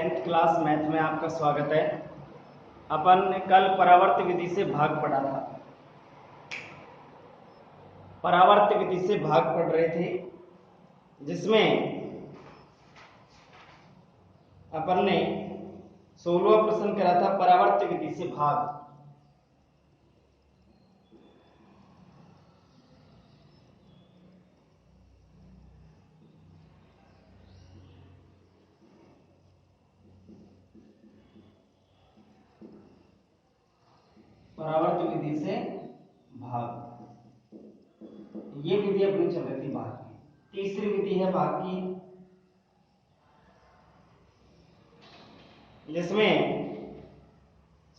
10th class math में आपका स्वागत है। अपन ने कल परावर्त विधि से भाग पढ़ा था। परावर्त विधि से भाग पढ़ रहे थे, जिसमें अपन ने 16वां प्रश्न करा था परावर्त विधि से भाग। परावर्त विधि से भाग, ये विधि अपनी चल रही थी भाग की। तीसरी विधि है भाग की, जिसमें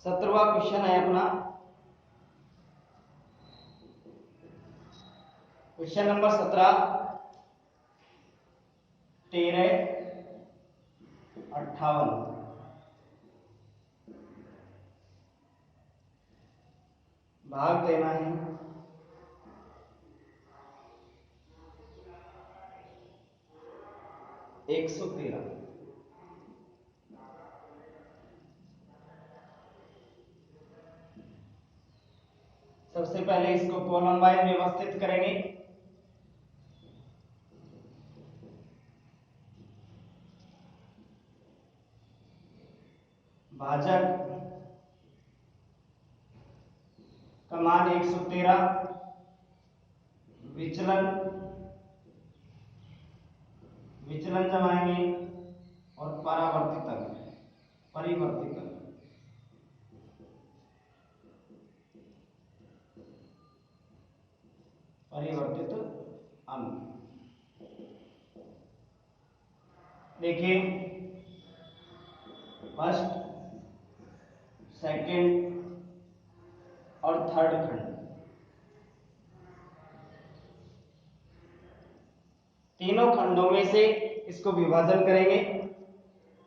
17वां क्वेश्चन है अपना। क्वेश्चन नंबर 17, 13, 58 भाग देना है। एक 113। सबसे पहले इसको कॉलम वाइज व्यवस्थित करेंगे। भाजक का मान 113, विचलन जमाएंगे और परिवर्तित अंक। देखिए, फर्स्ट, सेकंड और थर्ड खंड, तीनों खंडों में से इसको विभाजन करेंगे।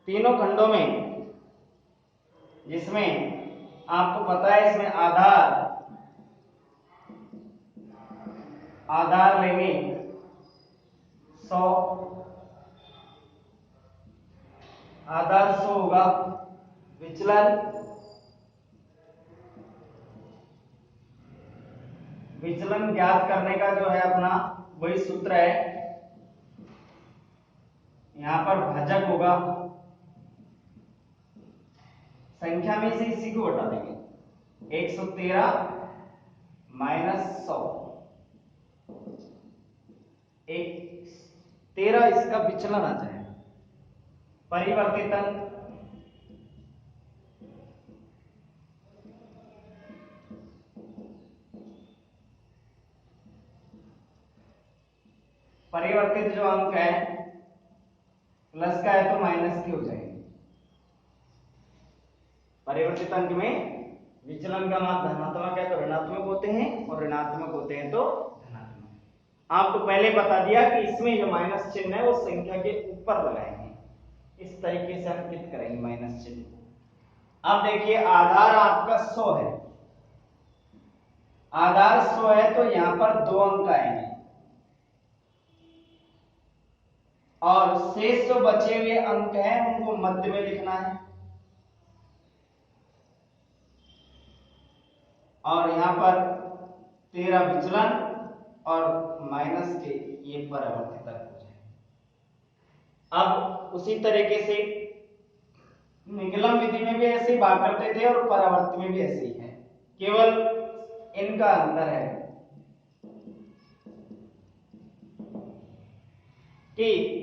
तीनों खंडों में, जिसमें आपको पता है इसमें आधार लेंगे 100, आधार 100 होगा। विचलन ज्ञात करने का जो है अपना वही सूत्र है। यहां पर भाजक होगा, संख्या में से इसी को हटा देंगे। 113 माइनस 100, 13 इसका विचलन आ जाए। परिवर्तित अंक, परिवर्तित जो अंक है प्लस का है तो माइनस की हो जाएगी। परिवर्तित अंक में विचलन का मान धनात्मक है तो ऋणात्मक होते हैं और ऋणात्मक होते हैं तो धनात्मक। आपको पहले बता दिया कि इसमें जो माइनस चिन्ह है वो संख्या के ऊपर लगाएंगे, इस तरीके से अंकित करेंगे माइनस चिन्ह। अब देखिए, आधार आपका 100 है, आधार 100 है तो यहां पर 2 अंक आएंगे और शेष जो बचे हुए अंक हैं उनको मध्य में लिखना है। और यहां पर 13 विचलन और माइनस के ये परिवर्तित अंक हो जाए। अब उसी तरीके से निगलम विधि में भी ऐसे ही भाग करते थे और परावर्त में भी ऐसे ही है, केवल इनका अंतर है कि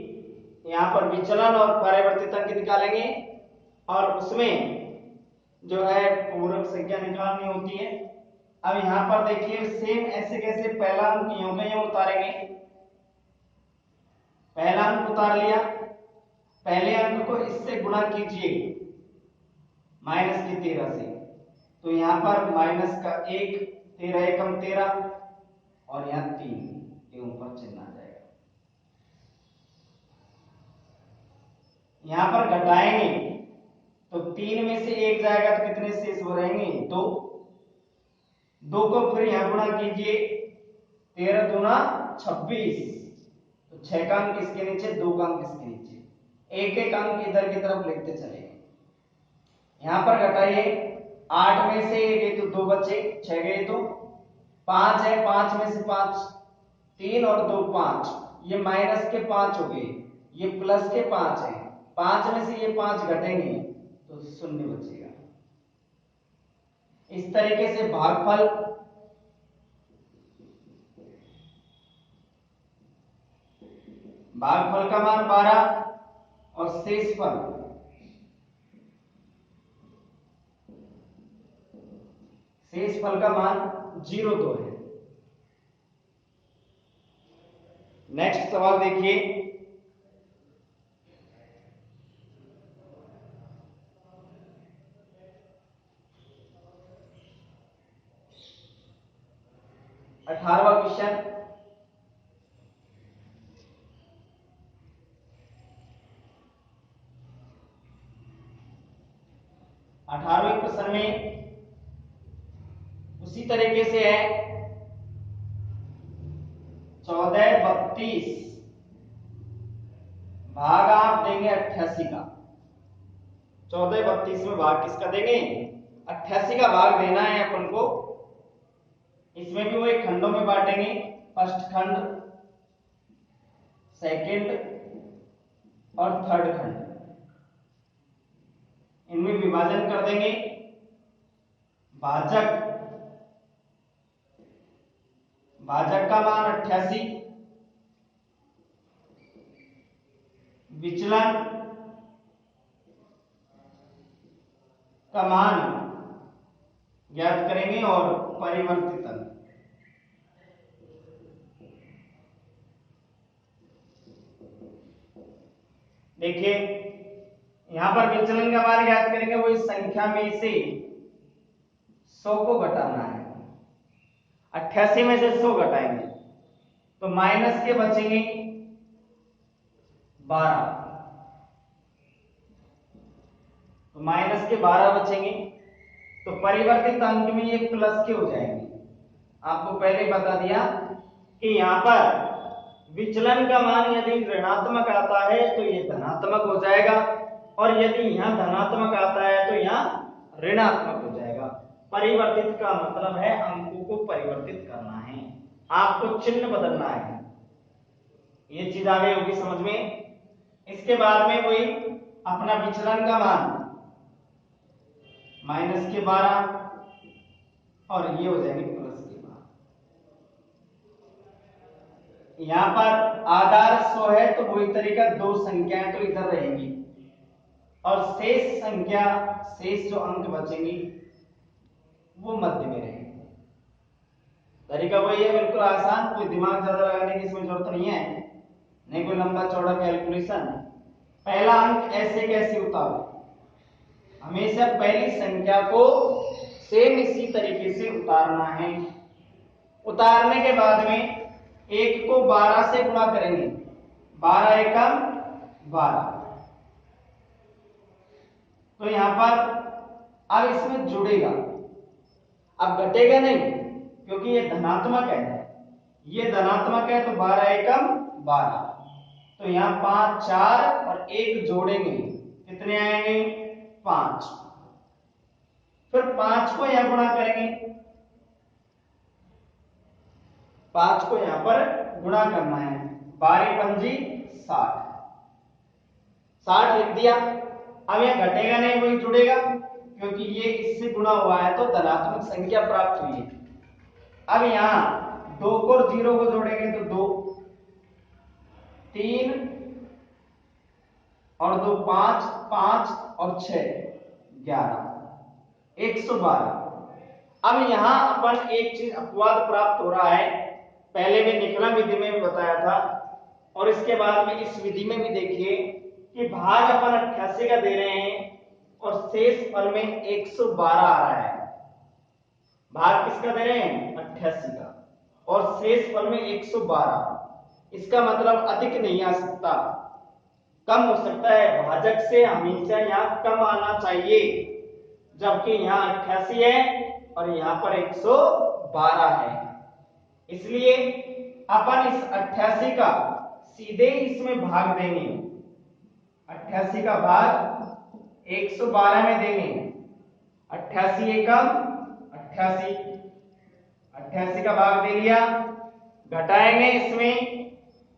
यहां पर विचलन और परिवर्तित अंक निकालेंगे और उसमें जो है पूरक संख्या निकालनी होती है। अब यहां पर देखिए, सेम ऐसे कैसे पहला अंक यूं का यूं उतारेंगे। पहला अंक उतार लिया, पहले अंक को इससे गुणा कीजिए माइनस की 13 से, तो यहां पर माइनस का 1, 13 एकम 13 और यहां 3 के ऊपर चिन्ह आ जाएगा। यहां पर घटाएंगे तो 3 में से 1 जाएगा तो कितने शेष रहेंगे? 2। 2 को फिर यहां गुणा कीजिए, 13 दूना 26, तो 6 का अंक इसके नीचे, 2 का अंक इसके नीचे। एक एक अंक इधर की तरफ लिखते चलेंगे। यहां पर घटाइए, 8 में से ये तो 2 बचे, 6 गए तो 5 है, 5 में से 5 3 और 2 5, ये माइनस के 5 हो गए, ये प्लस के 5 है, 5 में से ये 5 घटेंगे तो 0 बचेगा। इस तरीके से भागफल का मान 12 और शेष फल का मान 0 है। नेक्स्ट सवाल देखिए, अठारहवां क्वेश्चन। अठारहवें प्रश्न में उसी तरीके से है, 1432 भाग आप देंगे 88 का। 1432 में भाग किसका देंगे? 88 का भाग देना है अपन को। इसमें भी वो एक खंडों में बांटेंगे, फर्स्ट खंड, सेकंड और थर्ड खंड, इनमें विभाजन कर देंगे। भाजक का मान 88, विचलन का मान ज्ञात करेंगे और परिवर्तित अंक। देखिए यहां पर विचलन का मान ज्ञात करेंगे, वो इस संख्या में से 100 को घटाना है। 88 में से 100 घटाएंगे तो माइनस के बचेंगे 12, तो माइनस के 12 बचेंगे, तो परिवर्तित अंक में ये प्लस के हो जाएंगे। आपको पहले बता दिया कि यहां पर विचलन का मान यदि ऋणात्मक आता है तो ये धनात्मक हो जाएगा, और यदि यहां धनात्मक आता है तो यहां ऋणात्मक हो जाएगा। परिवर्तित का मतलब है अंकों को परिवर्तित करना है, आपको चिन्ह बदलना है। ये चीज आगे होगी समझ में। इसके बाद में वही अपना विचलन का मान माइनस के 12 और ये हो जाएंगे प्लस के 12। यहां पर आधार 100 है तो वही तरीका, 2 संख्याएं तो इधर रहेंगी और शेष जो अंक बचेंगे वो मध्य में रहेंगे। तरीका वही है, बिल्कुल आसान, कोई दिमाग ज्यादा लगाने की इसमें जरूरत नहीं है, नहीं कोई लंबा चौड़ा कैलकुलेशन। पहला अंक ऐसे कैसे उतारो, हमेशा पहली संख्या को सेम इसी तरीके से उतारना है। उतारने के बाद में 1 को 12 से गुणा करेंगे, 12 एकम 12, तो यहां पर अब इसमें जुड़ेगा, अब घटेगा नहीं क्योंकि ये धनात्मक है, ये धनात्मक है तो 12 एकम 12, तो यहां 5 4 और 1 जोड़ेंगे, कितने आएंगे? 5। फिर 5 को यहां गुणा करेंगे, 5 को यहां पर गुणा करना है, 12 पंजी 60, 60 लिख दिया। अब यह घटेगा नहीं, वही जुड़ेगा क्योंकि ये इससे गुणा हुआ है तो धनात्मक संख्या प्राप्त हुई है। अब यहां 2 को और 0 को जोड़ेंगे तो 2, 3 और 2 5, 5 और 6 11, 112। अब यहां अपन एक चीज अपवाद प्राप्त हो रहा है, पहले में निकलन विधि में भी बताया था और इसके बाद में इस विधि में भी देखिए कि भाग अपन 88 का दे रहे हैं और शेष फल में 112 आ रहा है। भाग किसका दे रहे हैं? 88 का, और शेष फल में 112। इसका मतलब अधिक नहीं आ सकता, कम हो सकता है। भाजक से हमेशा यहाँ कम आना चाहिए, जबकि यहाँ 88 है और यहाँ पर 112 है। इसलिए अपन इस 88 का सीधे इसमें भाग देंगे, 88 का भाग 112 में देंगे। 88 एकम 88, 88 का भाग दे लिया। घटाएंगे इसमें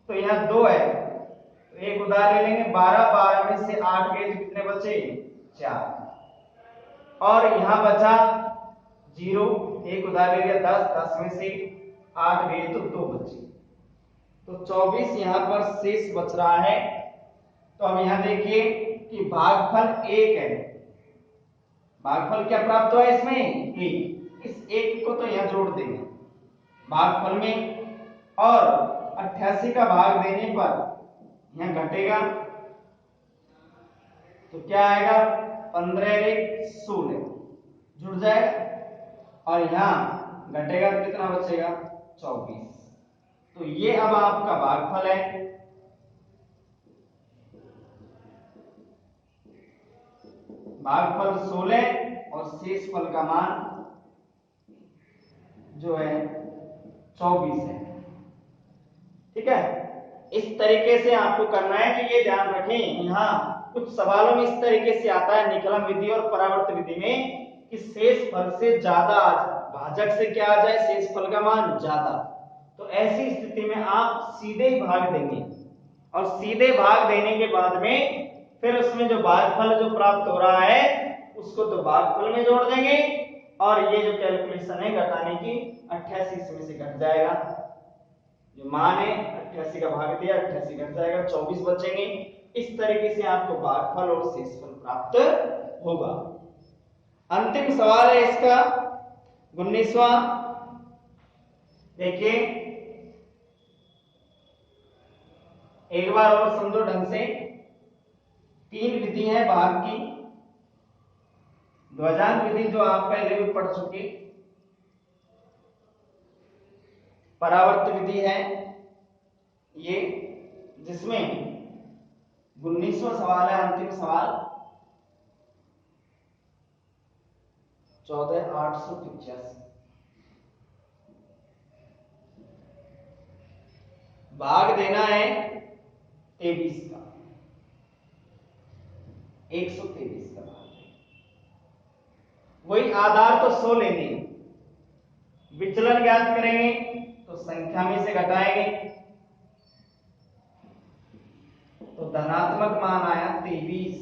तो यहाँ 2 है तो एक उधार ले लेंगे। 12, 12 में से 8 गए तो कितने बचे? 4। और यहाँ बचा 0, एक उधार ले लिया। 10, 10 में से 8 गए तो 2 बचे, तो 24 यहाँ पर शेष बच रहा है। तो अब यहाँ देखिए कि भागफल 1 है। भागफल क्या प्राप्त हुआ इसमें? 1। इस 1 को तो यहाँ जोड़ देंगे भागफल में, और 88 का भाग देने पर यहाँ घटेगा तो क्या आएगा? 15 एक 16 जुड़ जाएगा, और यहाँ घटेगा तो कितना बचेगा? 24। तो ये अब आपका भागफल है। भागफल 16 और शेष फल का मान जो है 24 है। ठीक है, इस तरीके से आपको करना है कि ये ध्यान रखें। यहाँ कुछ सवालों में इस तरीके से आता है निकलम विधि और परावर्त विधि में कि शेष फल से ज्यादा आ जाए, भाजक से क्या आ जाए? शेष फल का मान ज्यादा। तो ऐसी स्थिति में आप सीधे ही भाग देंगे, और सीधे भाग देने के बाद में फिर उसमें जो भागफल जो प्राप्त हो रहा है उसको तो भागफल में जोड़ देंगे, और ये जो कैलकुलेशन है घटाने की 88 इसमें से घट जाएगा। जो मान है 88 का भाग दिया, 88 घट जाएगा, 24 बचेंगे। इस तरीके से आपको भागफल और शेषफल प्राप्त होगा। अंतिम सवाल है इसका 19वां। देखिए एक बार और समझो ढंग से। 3 विधि है भाग की। ध्वजांक विधि जो आप पहले भी पढ़ चुके, परावर्त विधि है ये, जिसमें 19वां सवाल है अंतिम सवाल 14,885। भाग देना है 23 का, 123 का भाग। वही आधार तो 100 लेंगे, विचलन ज्ञात करेंगे तो संख्या में से घटाएंगे तो धनात्मक मान आया 23।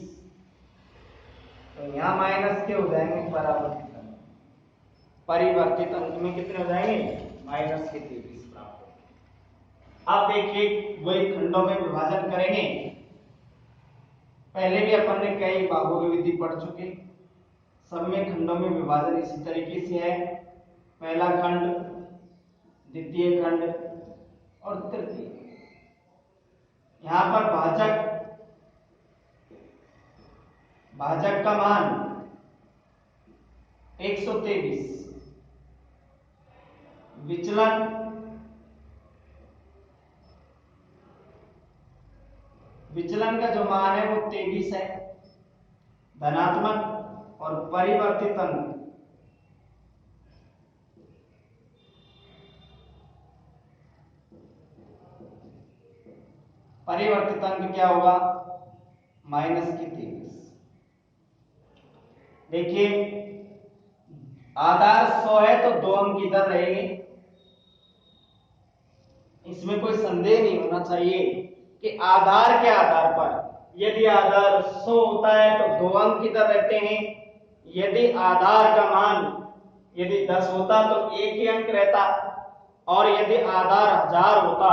तो यहां माइनस के हो जाएंगे परावर्तित अंक, परिवर्तित अंक में कितने हो जाएंगे? माइनस के 23 प्राप्त होंगे। अब देखिए वही खंडों में विभाजन करेंगे। पहले भी अपन ने कई भागों की विधि पढ़ चुके, सब में खंडों में विभाजन इसी तरीके से है। पहला खंड, द्वितीय खंड और तृतीय। यहां पर भाजक का मान 123, विचलन का जो मान है वो 23 है धनात्मक, और परिवर्तित अंक क्या होगा? माइनस की 23। देखिए आधार 100 है तो 2 अंक इधर रहेंगे, इसमें कोई संदेह नहीं होना चाहिए कि आधार के आधार पर यदि आधार 100 होता है तो 2 अंक इधर रहते हैं। यदि आधार का मान यदि 10 होता तो 1 ही अंक रहता, और यदि आधार 1000 होता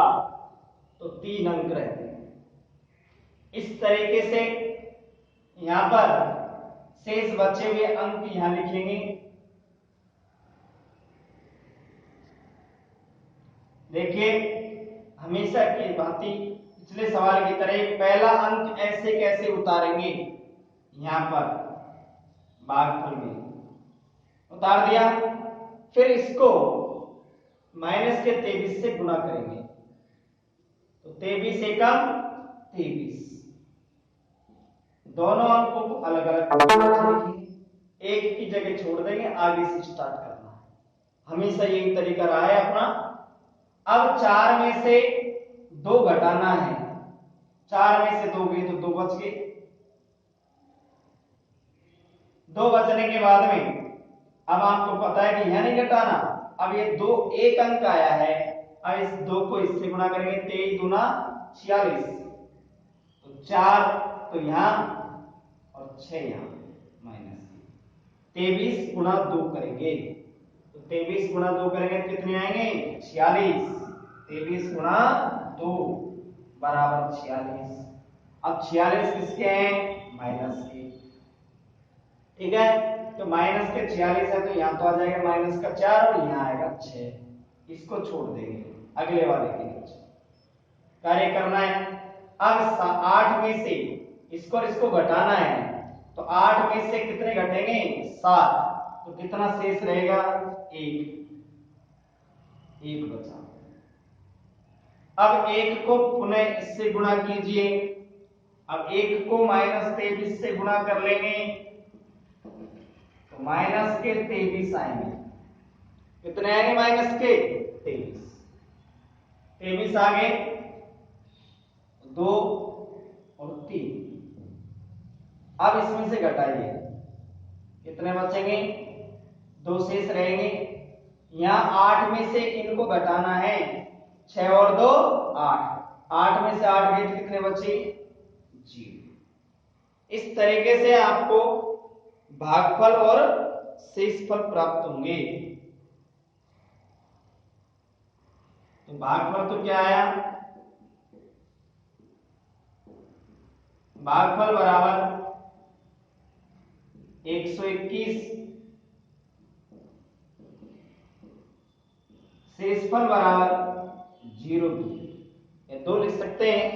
तो 3 अंक रहते। इस तरीके से यहां पर शेष बचे हुए अंक यहां लिखेंगे। देखिए हमेशा की भांति पिछले सवाल की तरह पहला अंक ऐसे कैसे उतारेंगे? यहां पर भागफल में उतार दिया, फिर इसको माइनस के 23 से गुणा करेंगे तो 23 एकम 23। दोनों अंकों को अलग अलग लिखेंगे, एक की जगह छोड़ देंगे, आगे से स्टार्ट करना है। हमेशा यही तरीका रहा है अपना। अब 4 में से 2 घटाना है, 4 में से 2 गई तो 2 बच गए। 2 बचने के बाद में अब आपको पता है कि यह नहीं घटाना, अब ये 2 एक अंक आया है, अब इस 2 को इससे गुणा करेंगे, 23 दूना 46, तो 4 तो यहां और 6 यहां माइनस 23 गुणा 2 करेंगे, तो 23 गुणा 2 करेंगे तो कितने आएंगे 46, 23 गुणा 2 बराबर 46। अब 46 किसके हैं माइनस के, ठीक है, तो माइनस के 46 है तो यहां तो आ जाएगा माइनस का 4 और यहां आएगा 6, इसको छोड़ देंगे अगले वाले के नीचे कार्य करना है। अब 8 में से इसको और इसको घटाना है, तो 8 में से कितने घटेंगे 7, तो कितना शेष रहेगा 1 बचा। अब 1 को पुनः इससे गुणा कीजिए, अब 1 को -23 से गुणा कर लेंगे तो माइनस के 23 आएंगे, कितने आएंगे माइनस के 23 आ गए, 2 और 3। अब इसमें से घटाइए, कितने बचेंगे 2 शेष रहेंगे, यहां 8 में से इनको घटाना है, 6 और 2 8, 8 में से 8 गए तो कितने बचे 0। इस तरीके से आपको भागफल और शेषफल प्राप्त होंगे। तो भागफल तो क्या आया, भागफल बराबर 121, शेषफल बराबर 0, ये 2 लिख सकते हैं।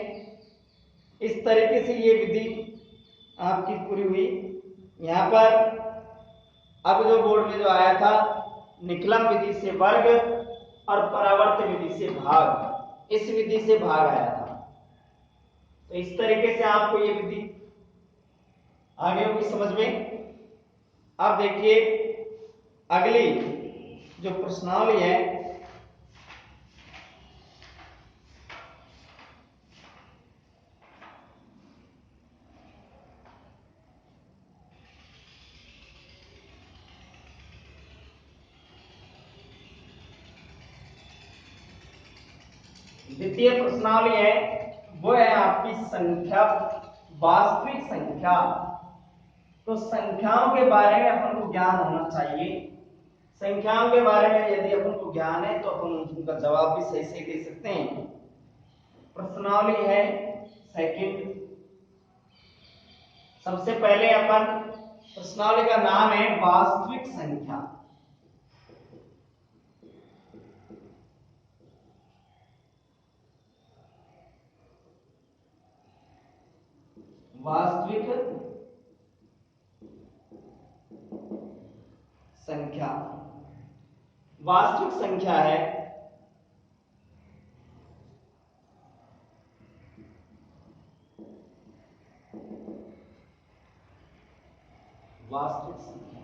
इस तरीके से ये विधि आपकी पूरी हुई। यहां पर अब जो बोर्ड में जो आया था निकलम विधि से वर्ग और परावर्त विधि से भाग, इस विधि से भाग आया था, तो इस तरीके से आपको ये विधि आगे होगी समझ में। अब देखिए अगली जो प्रश्नावली है, द्वितीय प्रश्नावली है वो है आपकी संख्या, वास्तविक संख्या। तो संख्याओं के बारे में अपन को ज्ञान होना चाहिए। संख्याओं के बारे में यदि अपन को ज्ञान है तो अपन उनका जवाब भी सही से दे सकते हैं। प्रश्नावली है सेकंड। सबसे पहले अपन प्रश्नावली का नाम है वास्तविक संख्या। वास्तविक संख्या, वास्तविक संख्या है वास्तविक संख्या।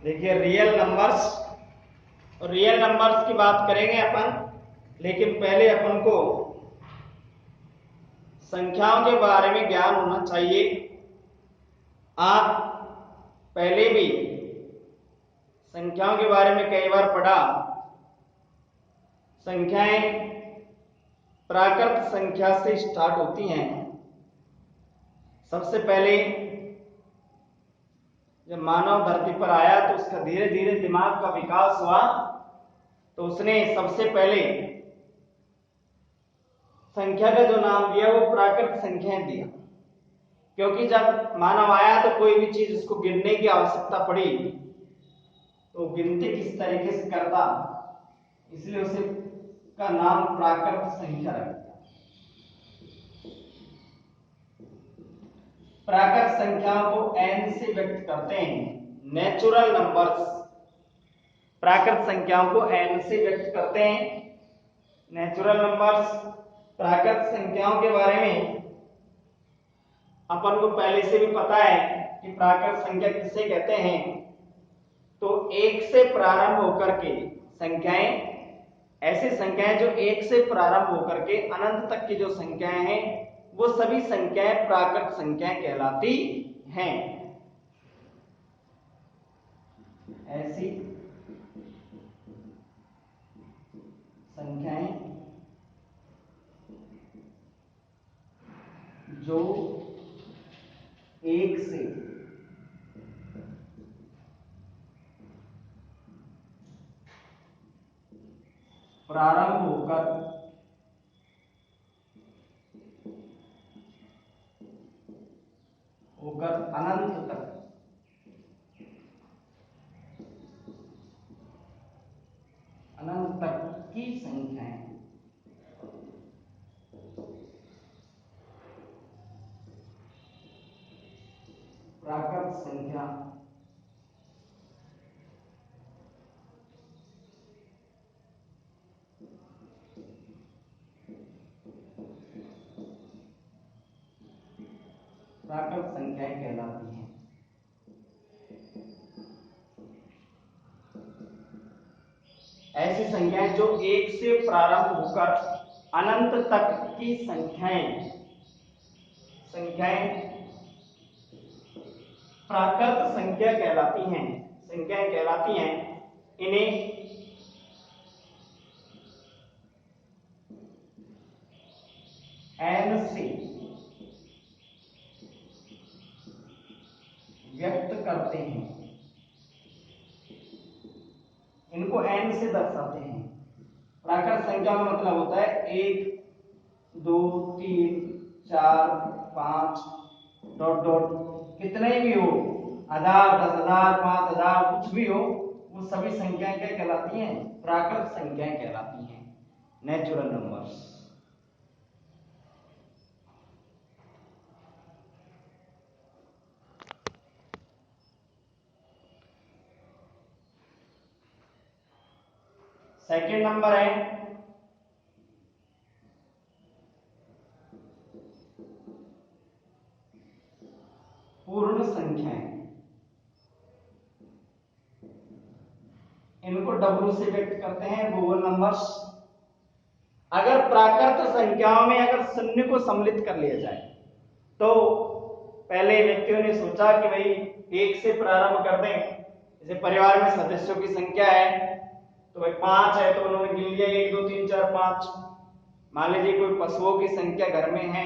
देखिए रियल नंबर्स, और रियल नंबर्स की बात करेंगे अपन, लेकिन पहले अपन को संख्याओं के बारे में ज्ञान होना चाहिए। आप पहले भी संख्याओं के बारे में कई बार पढ़ा। संख्याएं प्राकृत संख्या से स्टार्ट होती हैं। सबसे पहले जब मानव धरती पर आया तो उसका धीरे धीरे दिमाग का विकास हुआ, तो उसने सबसे पहले संख्या का जो नाम दिया वो प्राकृत संख्याएं दिया, क्योंकि जब मानव आया तो कोई भी चीज उसको गिनने की आवश्यकता पड़ी तो गिनती किस तरीके से करता, इसलिए उसे का नाम प्राकृत संख्या रख दिया। प्राकृत संख्याओं को n से व्यक्त करते हैं, नेचुरल नंबर्स। प्राकृत संख्याओं को n से व्यक्त करते हैं, नेचुरल नंबर्स। प्राकृत संख्याओं के बारे में अपन को पहले से भी पता है कि प्राकृत संख्या किसे कहते हैं। तो 1 से प्रारंभ होकर के संख्याएं ऐसी संख्याएं जो एक से प्रारंभ होकर के अनंत तक की जो संख्याएं हैं वो सभी संख्याएं प्राकृत संख्याएं कहलाती हैं। ऐसी संख्याएं जो एक से प्रारंभ होकर अनंत तक की संख्याएं प्राकृत संख्या प्राकृत संख्याएं कहलाती हैं। ऐसी संख्याएं जो एक से प्रारंभ होकर अनंत तक की संख्याएं प्राकृत संख्या कहलाती हैं, संख्याएं कहलाती हैं। इन्हें n से व्यक्त करते हैं, इनको n से दर्शाते हैं। प्राकृत संख्या का मतलब होता है 1 2 3 4 5 डॉट डॉट कितने भी हो, 1000 10,000 5,000 कुछ भी हो, वो सभी संख्याएं क्या कहलाती हैं? प्राकृत संख्याएं कहलाती हैं, नेचुरल नंबर्स। सेकंड नंबर है पूर्ण संख्याएं, इनको W से व्यक्त करते हैं, होल नंबर्स। अगर प्राकृत संख्याओं में अगर शून्य को सम्मिलित कर लिया जाए तो पहले व्यक्तियों ने सोचा कि भाई 1 से प्रारंभ कर दें। जैसे परिवार में सदस्यों की संख्या है तो भाई 5 है, तो उन्होंने गिन लिया 1 2 3 4 5। मान लीजिए कोई पशुओं की संख्या घर में है,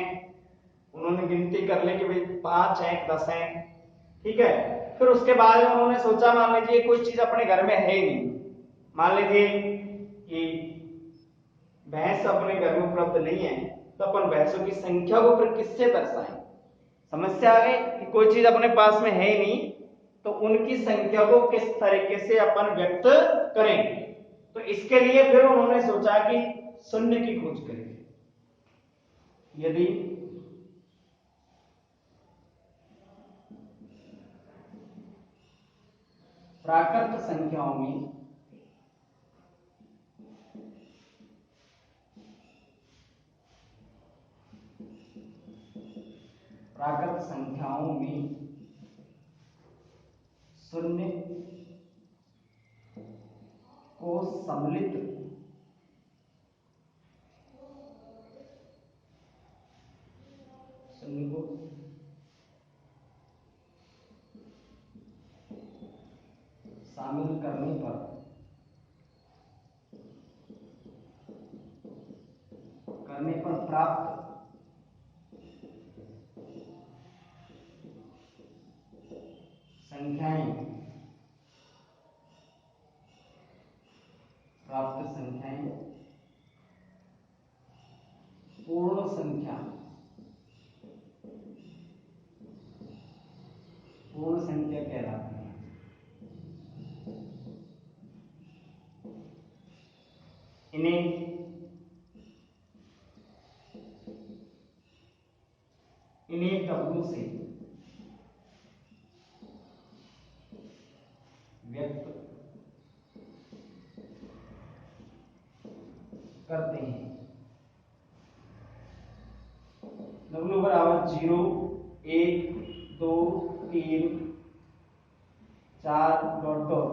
उन्होंने गिनती कर ली कि भाई 5 है 10 है, ठीक है। फिर उसके बाद उन्होंने सोचा, मान लीजिए कोई चीज अपने घर में है ही नहीं, मान लीजिए कि भैंस अपने घर में उपलब्ध नहीं है, तो अपन भैंसों की संख्या को फिर किससे दर्शाएं? समस्या आ गई कि कोई चीज अपने पास में है ही नहीं, तो उनकी संख्या को किस तरीके से अपन व्यक्त करें? तो इसके लिए फिर उन्होंने सोचा कि शून्य की खोज करें। यदि प्राकृत संख्याओं में शून्य को सम्मिलित शामिल करने पर प्राप्त संख्याएं पूर्ण संख्या कहलाती है। इन्हें W से व्यक्त करते हैं। W बराबर 0 1 2 3 4 डॉट डॉट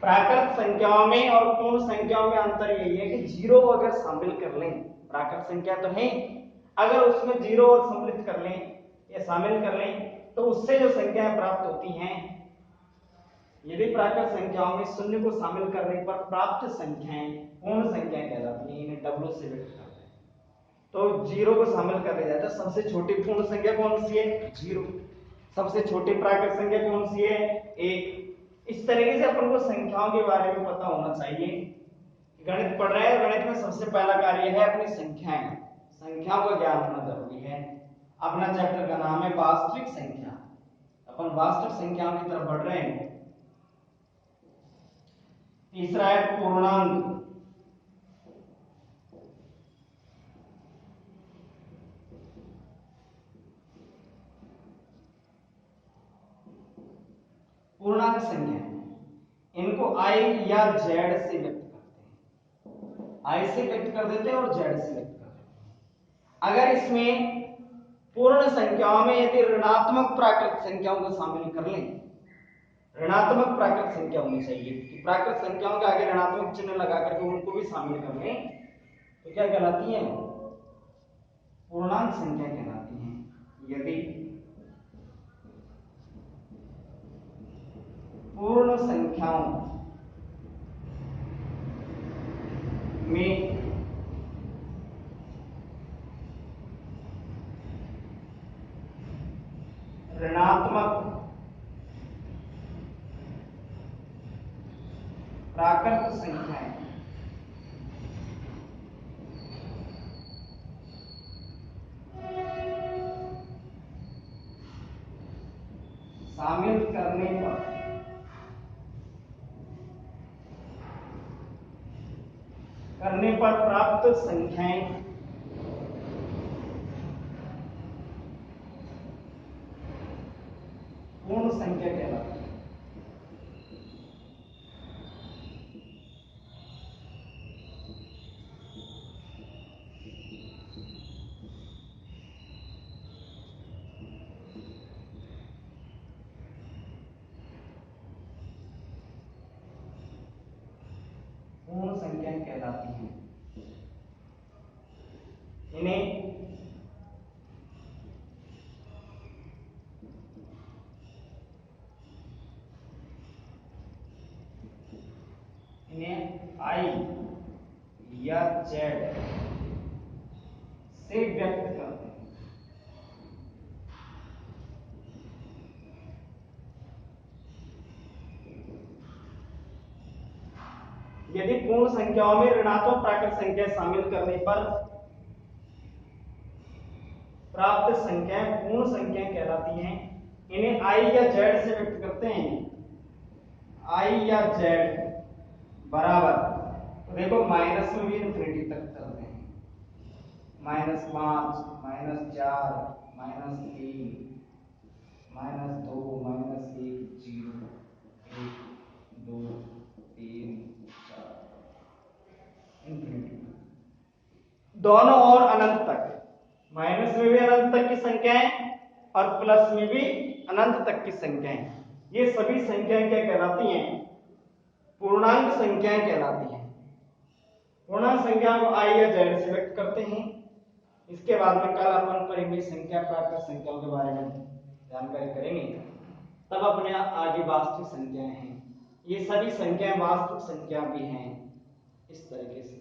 प्राकृत संख्याओं में और पूर्ण संख्याओं में अंतर यही है कि जीरो अगर शामिल कर लें, प्राकृत संख्या तो है, अगर उसमें जीरो और सम्मिलित कर लें या शामिल कर लें तो उससे जो संख्याएं प्राप्त होती हैं, यदि प्राकृत संख्याओं में शून्य को शामिल करने पर प्राप्त संख्याएं पूर्ण संख्याएं कहलाती हैं। इन्हें डब्ल्यू से व्यक्त करते हैं। तो जीरो को शामिल कर लिया जाए तो सबसे छोटी पूर्ण संख्या कौन सी है? जीरो। सबसे छोटी प्राकृत संख्या कौन सी है? एक। इस तरीके से अपन को संख्याओं के बारे में पता होना चाहिए। गणित पढ़ रहे हैं, गणित में सबसे पहला कार्य है अपनी संख्याएं, संख्याओं का ज्ञान होना जरूरी है। अपना चैप्टर का नाम है वास्तविक संख्या। अपन वास्तविक संख्याओं की तरफ बढ़ रहे हैं। तीसरा है पूर्णांक। पूर्णांक संख्या, इनको आई या जेड से व्यक्त करते हैं। आई से व्यक्त कर देते हैं और जेड से व्यक्त कर देते हैं। अगर इसमें पूर्ण संख्याओं में यदि ऋणात्मक प्राकृत संख्याओं को शामिल कर लें, ऋणात्मक प्राकृत संख्या होनी चाहिए कि प्राकृत संख्याओं के आगे ऋणात्मक चिन्ह लगा करके उनको भी शामिल कर लें तो क्या कहलाती है? पूर्णांक संख्या कहलाती हैं। यदि पूर्ण संख्याओं में ऋणात्मक प्राकृत संख्याएं शामिल करने पर प्राप्त संख्याएं पूर्ण संख्या कहलाती है। पूर्ण संख्या कहलाती हैं। इन्हें आई या जेड से व्यक्त करते हैं। यदि पूर्ण संख्याओं में ऋणात्मक प्राकृत संख्या शामिल करने पर प्राप्त संख्याएं पूर्ण संख्याएं कहलाती हैं। इन्हें आई या जेड से व्यक्त करते हैं। आई या जेड बराबर, तो देखो माइनस में भी इन्फिनिटी तक चलते हैं। -5, -4, -3, -2, -1, 0, 1, 2, 3, 4 इन्फिनिटी दोनों और अनंत तक। माइनस में भी अनंत तक की संख्याएं और प्लस में भी अनंत तक की संख्याएं, ये सभी संख्याएं क्या कहलाती हैं? पूर्णांक संख्याएं कहलाती हैं। पूर्णांक संख्या को आई या जेड से व्यक्त करते हैं। इसके बाद में कल अपन परिमेय संख्या प्राकृत संख्याओं के बारे में जानकारी करेंगे। तब अपने आगे वास्तविक संख्याएं हैं। ये सभी संख्याएं वास्तविक संख्या भी हैं। इस तरीके से